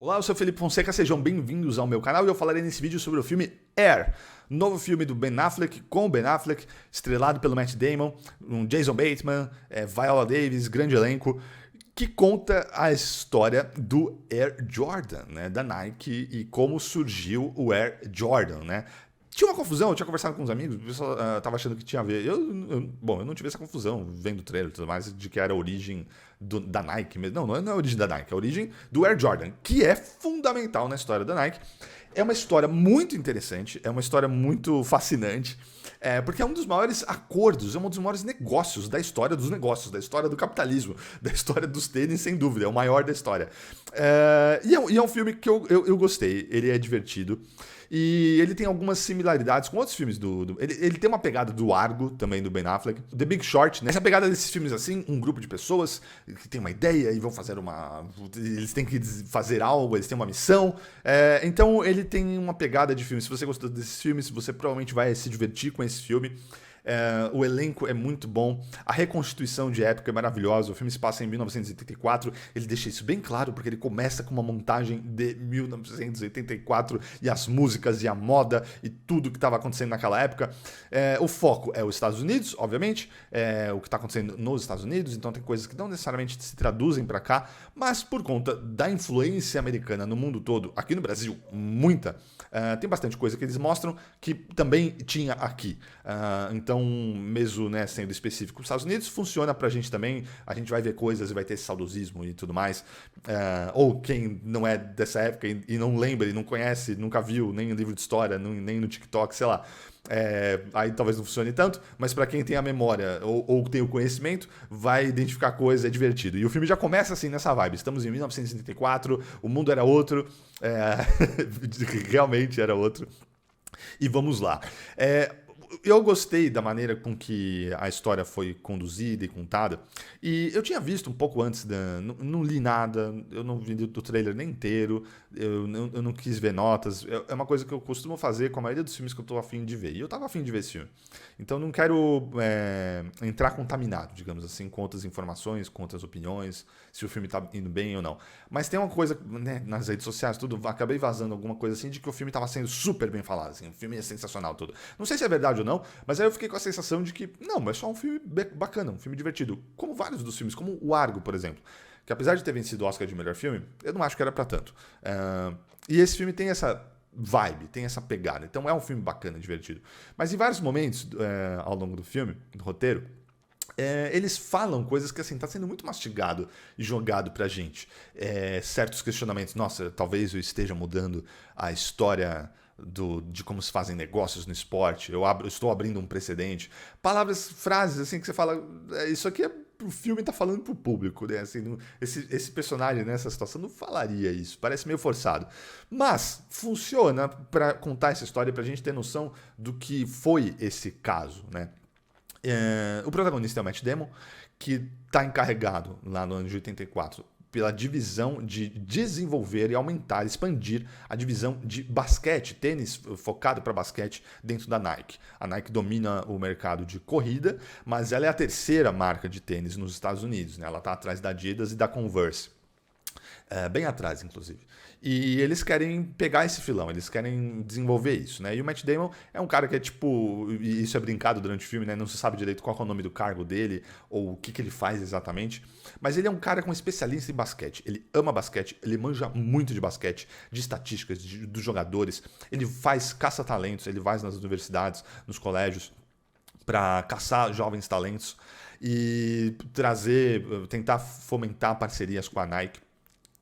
Olá, eu sou o Felipe Fonseca, sejam bem-vindos ao meu canal e eu falarei nesse vídeo sobre o filme Air, novo filme do Ben Affleck, com o Ben Affleck, estrelado pelo Matt Damon, um Jason Bateman, Viola Davis, grande elenco, que conta a história do Air Jordan, né, da Nike e como surgiu o Air Jordan, né. Tinha uma confusão, eu tinha conversado com uns amigos, o pessoal tava achando que tinha a ver. Bom, eu não tive essa confusão vendo o trailer e tudo mais, de que era a origem da Nike mesmo. Não é a origem da Nike, é a origem do Air Jordan, que é fundamental na história da Nike. É uma história muito interessante, é uma história muito fascinante, porque é um dos maiores acordos, é um dos maiores negócios da história dos negócios, da história do capitalismo, da história dos tênis, sem dúvida, é o maior da história. E é um filme que eu gostei, ele é divertido. E ele tem algumas similaridades com outros filmes ele tem uma pegada do Argo, também do Ben Affleck. The Big Short, né? Essa pegada desses filmes assim, um grupo de pessoas que tem uma ideia e vão fazer eles têm que fazer algo, eles têm uma missão. Então ele tem uma pegada de filme. Se você gostou desses filmes, você provavelmente vai se divertir com esse filme. O elenco é muito bom, a reconstituição de época é maravilhosa. O filme se passa em 1984, ele deixa isso bem claro porque ele começa com uma montagem de 1984 e as músicas e a moda e tudo que estava acontecendo naquela época. O foco é os Estados Unidos, obviamente, o que está acontecendo nos Estados Unidos, então tem coisas que não necessariamente se traduzem para cá, mas por conta da influência americana no mundo todo, aqui no Brasil, muita, tem bastante coisa que eles mostram que também tinha aqui. Então, mesmo, né, sendo específico os Estados Unidos, funciona pra gente também. A gente vai ver coisas e vai ter esse saudosismo e tudo mais. Ou quem não é dessa época e não lembra, e não conhece, nunca viu nem no livro de história, nem no TikTok, sei lá. Aí talvez não funcione tanto, mas para quem tem a memória ou tem o conhecimento, vai identificar coisa, é divertido. E o filme já começa assim nessa vibe. Estamos em 1974, o mundo era outro, realmente era outro. E vamos lá. Eu gostei da maneira com que a história foi conduzida e contada. E eu tinha visto um pouco antes, não li nada, eu não vi do trailer nem inteiro, eu não quis ver notas. É uma coisa que eu costumo fazer com a maioria dos filmes que eu tô afim de ver. E eu tava afim de ver esse filme. Então não quero entrar contaminado, digamos assim, com outras informações, com outras opiniões, se o filme tá indo bem ou não. Mas tem uma coisa, né, nas redes sociais, tudo, acabei vazando alguma coisa assim de que o filme tava sendo super bem falado, assim, o filme é sensacional, tudo. Não sei se é verdade ou não, mas aí eu fiquei com a sensação de que, não, é só um filme bacana, um filme divertido. Como vários dos filmes, como o Argo, por exemplo, que apesar de ter vencido o Oscar de melhor filme, eu não acho que era pra tanto. E esse filme tem essa vibe, tem essa pegada, então é um filme bacana, divertido. Mas em vários momentos ao longo do filme, do roteiro, eles falam coisas que, assim, tá sendo muito mastigado e jogado pra gente. Certos questionamentos, nossa, talvez eu esteja mudando a história de como se fazem negócios no esporte, eu estou abrindo um precedente. Palavras, frases, assim, que você fala, isso aqui o filme tá falando pro público, né? Assim, esse personagem nessa situação não falaria isso, parece meio forçado. Mas funciona pra contar essa história, pra gente ter noção do que foi esse caso, né? O protagonista é o Matt Damon, que está encarregado lá no ano de 84 pela divisão de desenvolver e aumentar, expandir a divisão de basquete, tênis focado para basquete dentro da Nike. A Nike domina o mercado de corrida, mas ela é a terceira marca de tênis nos Estados Unidos, né? Ela está atrás da Adidas e da Converse. Bem atrás, inclusive. E eles querem pegar esse filão, eles querem desenvolver isso, né? E o Matt Damon é um cara que é tipo, e isso é brincado durante o filme, né? Não se sabe direito qual é o nome do cargo dele ou o que ele faz exatamente, mas ele é um cara com especialista em basquete. Ele ama basquete, ele manja muito de basquete, de estatísticas, dos jogadores. Ele faz caça-talentos, ele vai nas universidades, nos colégios, para caçar jovens talentos e tentar fomentar parcerias com a Nike.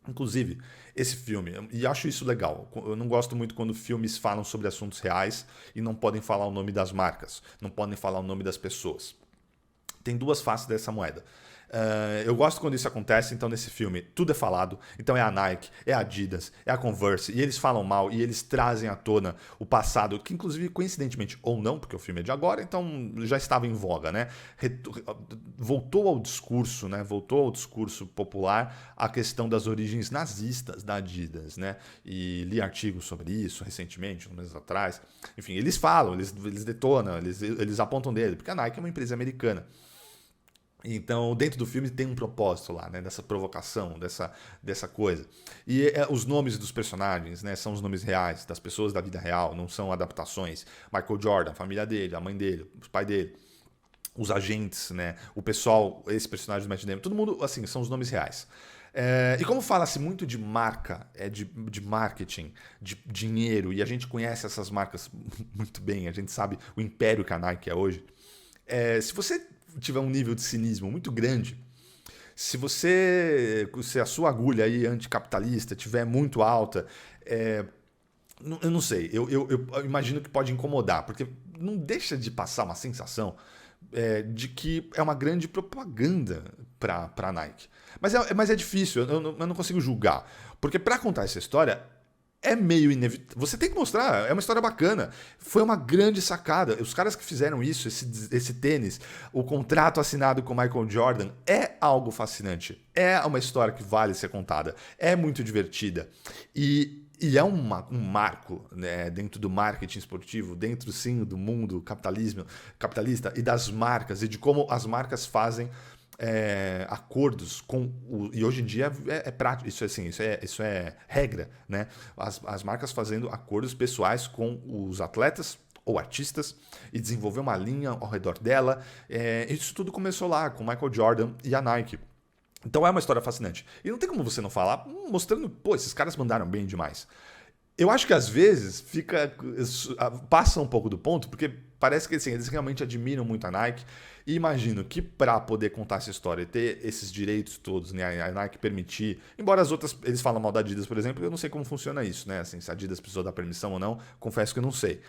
Inclusive, esse filme, e acho isso legal, eu não gosto muito quando filmes falam sobre assuntos reais e não podem falar o nome das marcas, não podem falar o nome das pessoas. Tem duas faces dessa moeda. Eu gosto quando isso acontece, então nesse filme tudo é falado, então é a Nike, é a Adidas, é a Converse, e eles falam mal, e eles trazem à tona o passado, que inclusive coincidentemente ou não, porque o filme é de agora, então já estava em voga, né? Voltou ao discurso, né? Voltou ao discurso popular a questão das origens nazistas da Adidas, né? E li artigos sobre isso recentemente, uns meses atrás. Enfim, eles falam, eles detonam, eles apontam dele, porque a Nike é uma empresa americana. Então, dentro do filme tem um propósito lá, né? Dessa provocação, dessa coisa. E os nomes dos personagens, né? São os nomes reais, das pessoas da vida real, não são adaptações. Michael Jordan, a família dele, a mãe dele, o pai dele, os agentes, né? O pessoal, esse personagem do Matt Damon, todo mundo, assim, são os nomes reais. E como fala-se muito de marca, de marketing, de dinheiro, e a gente conhece essas marcas muito bem, a gente sabe o império que a Nike é hoje. Se você tiver um nível de cinismo muito grande, se a sua agulha aí anticapitalista tiver muito alta, eu não sei, eu imagino que pode incomodar, porque não deixa de passar uma sensação de que é uma grande propaganda para a Nike. Mas é difícil, eu não consigo julgar. Porque para contar essa história é meio inevitável. Você tem que mostrar, é uma história bacana. Foi uma grande sacada. Os caras que fizeram isso, esse tênis, o contrato assinado com o Michael Jordan, é algo fascinante. É uma história que vale ser contada. É muito divertida. E é um marco, né, dentro do marketing esportivo, dentro sim do mundo capitalista e das marcas, e de como as marcas fazem acordos com e hoje em dia é prático, isso é regra, né? As marcas fazendo acordos pessoais com os atletas ou artistas e desenvolver uma linha ao redor dela. Isso tudo começou lá com Michael Jordan e a Nike. Então é uma história fascinante. E não tem como você não falar mostrando, pô, esses caras mandaram bem demais. Eu acho que às vezes passa um pouco do ponto, porque parece que assim, eles realmente admiram muito a Nike e imagino que para poder contar essa história e ter esses direitos todos, né, a Nike permitir, embora as outras, eles falam mal da Adidas, por exemplo, eu não sei como funciona isso, né, assim, se a Adidas precisou dar permissão ou não, confesso que eu não sei.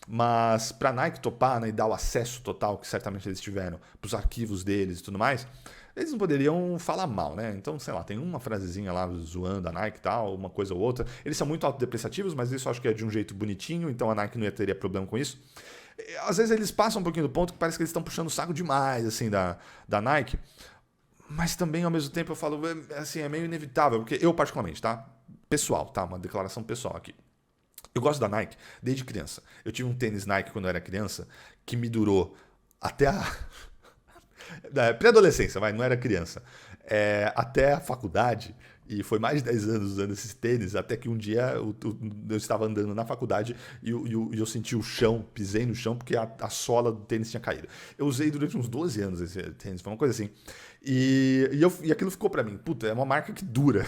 Mas para a Nike topar, né, e dar o acesso total que certamente eles tiveram para os arquivos deles e tudo mais, eles não poderiam falar mal, né? Então, sei lá, tem uma frasezinha lá zoando a Nike e tal, uma coisa ou outra. Eles são muito autodepreciativos, mas isso eu acho que é de um jeito bonitinho, então a Nike não teria problema com isso. Às vezes eles passam um pouquinho do ponto que parece que eles estão puxando o saco demais, assim, da Nike. Mas também, ao mesmo tempo, eu falo, assim, é meio inevitável, porque eu particularmente, tá? Pessoal, tá? Uma declaração pessoal aqui. Eu gosto da Nike desde criança. Eu tive um tênis Nike quando eu era criança que me durou até a pré-adolescência, vai, não era criança. Até a faculdade, e foi mais de 10 anos usando esses tênis, até que um dia eu estava andando na faculdade e eu senti o chão, pisei no chão porque a sola do tênis tinha caído. Eu usei durante uns 12 anos esse tênis, foi uma coisa assim. E aquilo ficou pra mim, puta, é uma marca que dura.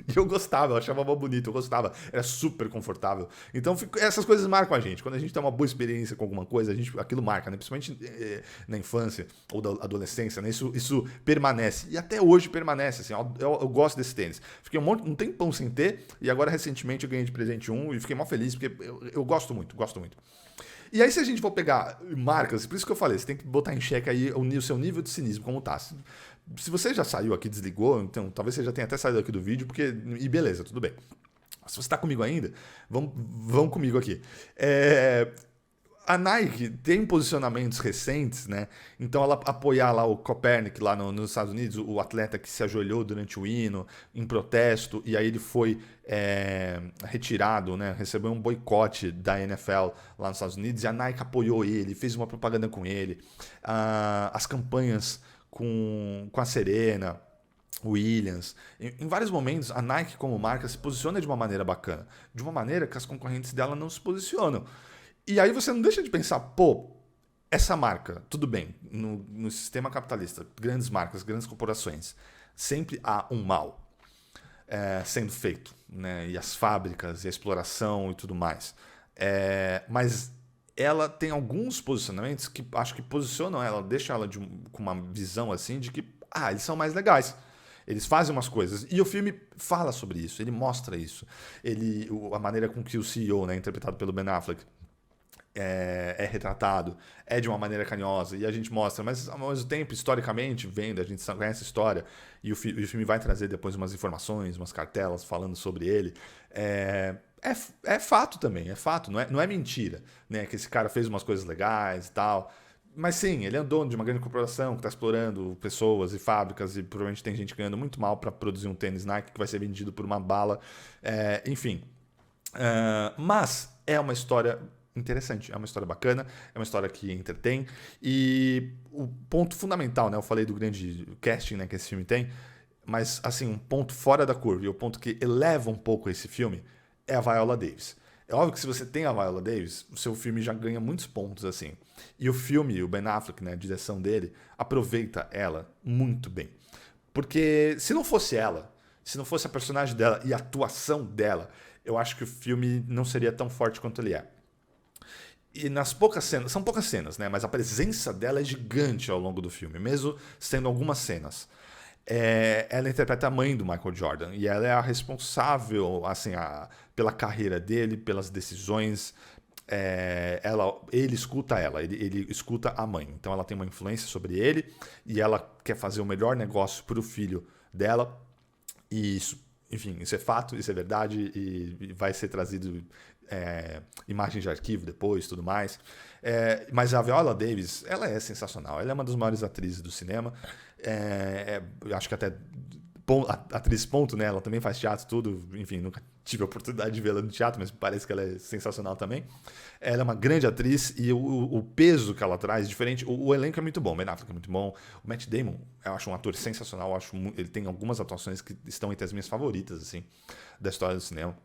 E eu gostava, eu achava mal bonito, eu gostava, era super confortável. Então essas coisas marcam a gente. Quando a gente tem uma boa experiência com alguma coisa, aquilo marca, né? Principalmente na infância ou da adolescência, né? Isso permanece. E até hoje permanece, assim. Eu gosto desse tênis. Fiquei um tempão sem ter, e agora recentemente eu ganhei de presente um e fiquei mal feliz, porque eu gosto muito, gosto muito. E aí, se a gente for pegar marcas, por isso que eu falei, você tem que botar em xeque aí o seu nível de cinismo, como tá. Se você já saiu aqui, desligou, então talvez você já tenha até saído aqui do vídeo, e beleza, tudo bem. Se você está comigo ainda, vão comigo aqui. A Nike tem posicionamentos recentes, né? Então ela apoiar lá o Kaepernick lá nos Estados Unidos, o atleta que se ajoelhou durante o hino em protesto, e aí ele foi retirado, né? Recebeu um boicote da NFL lá nos Estados Unidos, e a Nike apoiou ele, fez uma propaganda com ele. As campanhas com a Serena, Williams. Em vários momentos, a Nike como marca se posiciona de uma maneira bacana, de uma maneira que as concorrentes dela não se posicionam. E aí você não deixa de pensar, pô, essa marca, tudo bem, no sistema capitalista, grandes marcas, grandes corporações, sempre há um mal sendo feito, né? E as fábricas, e a exploração e tudo mais. Mas ela tem alguns posicionamentos que acho que posicionam ela, deixam ela com uma visão assim de que, eles são mais legais. Eles fazem umas coisas. E o filme fala sobre isso, ele mostra isso. A maneira com que o CEO, né, interpretado pelo Ben Affleck, é retratado, é de uma maneira carinhosa, e a gente mostra, mas ao mesmo tempo, historicamente, vendo, a gente conhece a história, e o filme vai trazer depois umas informações, umas cartelas falando sobre ele. É fato também, é fato, não é mentira, né? Que esse cara fez umas coisas legais e tal. Mas sim, ele é dono de uma grande corporação que está explorando pessoas e fábricas, e provavelmente tem gente ganhando muito mal para produzir um tênis Nike que vai ser vendido por uma bala. Enfim. Mas é uma história interessante, é uma história bacana, é uma história que entretém. E o ponto fundamental, né? Eu falei do grande casting, né, que esse filme tem, mas assim, um ponto fora da curva e o ponto que eleva um pouco esse filme é a Viola Davis. É óbvio que se você tem a Viola Davis, o seu filme já ganha muitos pontos, assim. E o filme, o Ben Affleck, né, a direção dele, aproveita ela muito bem. Porque se não fosse ela, se não fosse a personagem dela e a atuação dela, eu acho que o filme não seria tão forte quanto ele é. E nas poucas cenas, são poucas cenas, né? Mas a presença dela é gigante ao longo do filme, mesmo sendo algumas cenas. Ela interpreta a mãe do Michael Jordan e ela é a responsável, assim, pela carreira dele, pelas decisões. Ele escuta ela, ele escuta a mãe. Então ela tem uma influência sobre ele e ela quer fazer o melhor negócio para o filho dela. E isso, enfim, isso é fato, isso é verdade e vai ser trazido imagens de arquivo depois, tudo mais. Mas a Viola Davis, ela é sensacional. Ela é uma das maiores atrizes do cinema. Eu acho que até atriz ponto, né? Ela também faz teatro, tudo. Enfim, nunca tive a oportunidade de vê-la no teatro, mas parece que ela é sensacional também. Ela é uma grande atriz e o peso que ela traz, diferente. O elenco é muito bom, o Ben Affleck é muito bom. O Matt Damon, eu acho um ator sensacional. Ele tem algumas atuações que estão entre as minhas favoritas, assim, da história do cinema.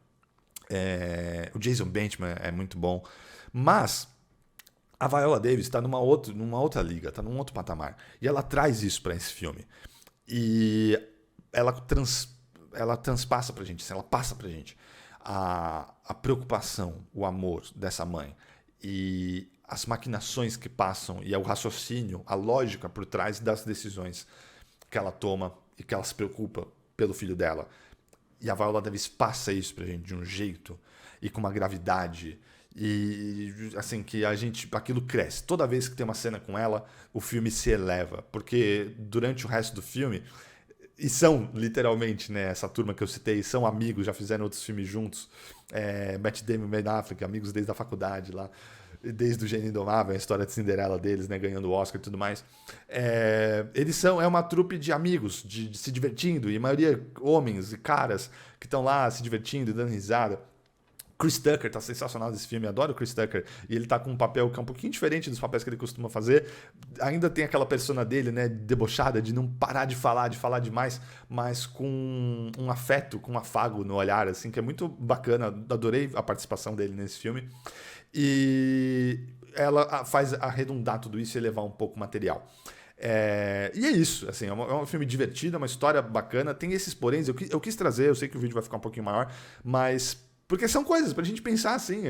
O Jason Bateman é muito bom. Mas a Viola Davis está numa outra liga, está num outro patamar. E ela traz isso para esse filme. E ela transpassa pra gente, assim, ela passa pra gente a preocupação, o amor dessa mãe e as maquinações que passam e o raciocínio, a lógica por trás das decisões que ela toma e que ela se preocupa pelo filho dela. E a Viola Davis passa isso pra gente de um jeito e com uma gravidade e assim que aquilo cresce. Toda vez que tem uma cena com ela, o filme se eleva, porque durante o resto do filme, e são literalmente, né, essa turma que eu citei, são amigos, já fizeram outros filmes juntos, Matt Damon e Ben Affleck, amigos desde a faculdade lá, desde o Gênio Indomável, a história de Cinderela deles, né, ganhando o Oscar e tudo mais. Eles é uma trupe de amigos, de se divertindo, e a maioria homens e caras que estão lá se divertindo e dando risada. Chris Tucker tá sensacional nesse filme, adoro o Chris Tucker, e ele tá com um papel que é um pouquinho diferente dos papéis que ele costuma fazer. Ainda tem aquela persona dele, né, debochada, de não parar de falar demais, mas com um afeto, com um afago no olhar, assim, que é muito bacana. Adorei a participação dele nesse filme. E ela faz arredondar tudo isso e elevar um pouco o material. E é isso, assim, é um filme divertido, é uma história bacana, tem esses poréns, eu quis trazer, eu sei que o vídeo vai ficar um pouquinho maior, mas porque são coisas pra gente pensar assim.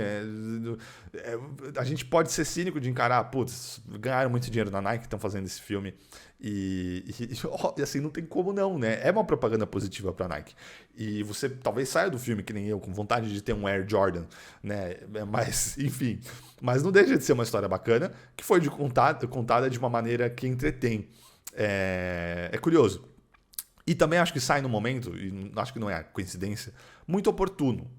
A gente pode ser cínico de encarar, putz, ganharam muito dinheiro na Nike, estão fazendo esse filme. E assim, não tem como não, né? É uma propaganda positiva pra Nike. E você talvez saia do filme, que nem eu, com vontade de ter um Air Jordan, né? Mas, enfim. Mas não deixa de ser uma história bacana, que foi contada de uma maneira que entretém. É curioso. E também acho que sai no momento, e acho que não é coincidência, muito oportuno.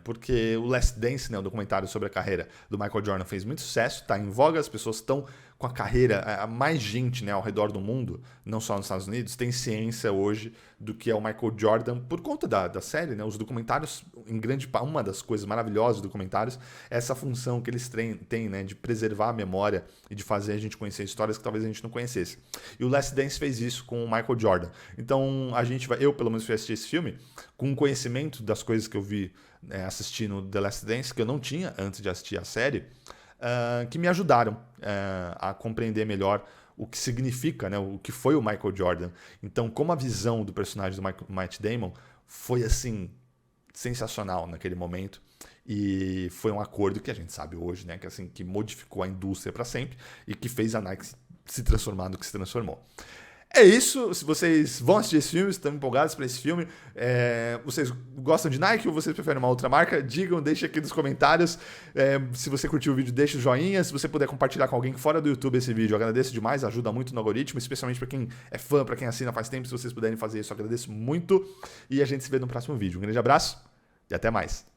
Porque o Last Dance, né, o documentário sobre a carreira do Michael Jordan, fez muito sucesso, está em voga, as pessoas estão com a carreira, mais gente, né, ao redor do mundo, não só nos Estados Unidos, tem ciência hoje do que é o Michael Jordan por conta da série, né? Os documentários, em grande parte, uma das coisas maravilhosas dos documentários é essa função que eles têm, né, de preservar a memória e de fazer a gente conhecer histórias que talvez a gente não conhecesse. E o Last Dance fez isso com o Michael Jordan. Então eu pelo menos fui assistir esse filme com conhecimento das coisas que eu vi, assistindo The Last Dance, que eu não tinha antes de assistir a série, que me ajudaram a compreender melhor o que significa, né, o que foi o Michael Jordan. Então, como a visão do personagem do Matt Damon foi, assim, sensacional naquele momento. E foi um acordo que a gente sabe hoje, né, que, assim, que modificou a indústria para sempre e que fez a Nike se transformar no que se transformou. É isso, se vocês vão assistir esse filme, estão empolgados para esse filme, vocês gostam de Nike ou vocês preferem uma outra marca? Digam, deixem aqui nos comentários. Se você curtiu o vídeo, deixa o joinha. Se você puder compartilhar com alguém fora do YouTube esse vídeo, eu agradeço demais, ajuda muito no algoritmo, especialmente para quem é fã, para quem assina faz tempo. Se vocês puderem fazer isso, eu agradeço muito. E a gente se vê no próximo vídeo. Um grande abraço e até mais.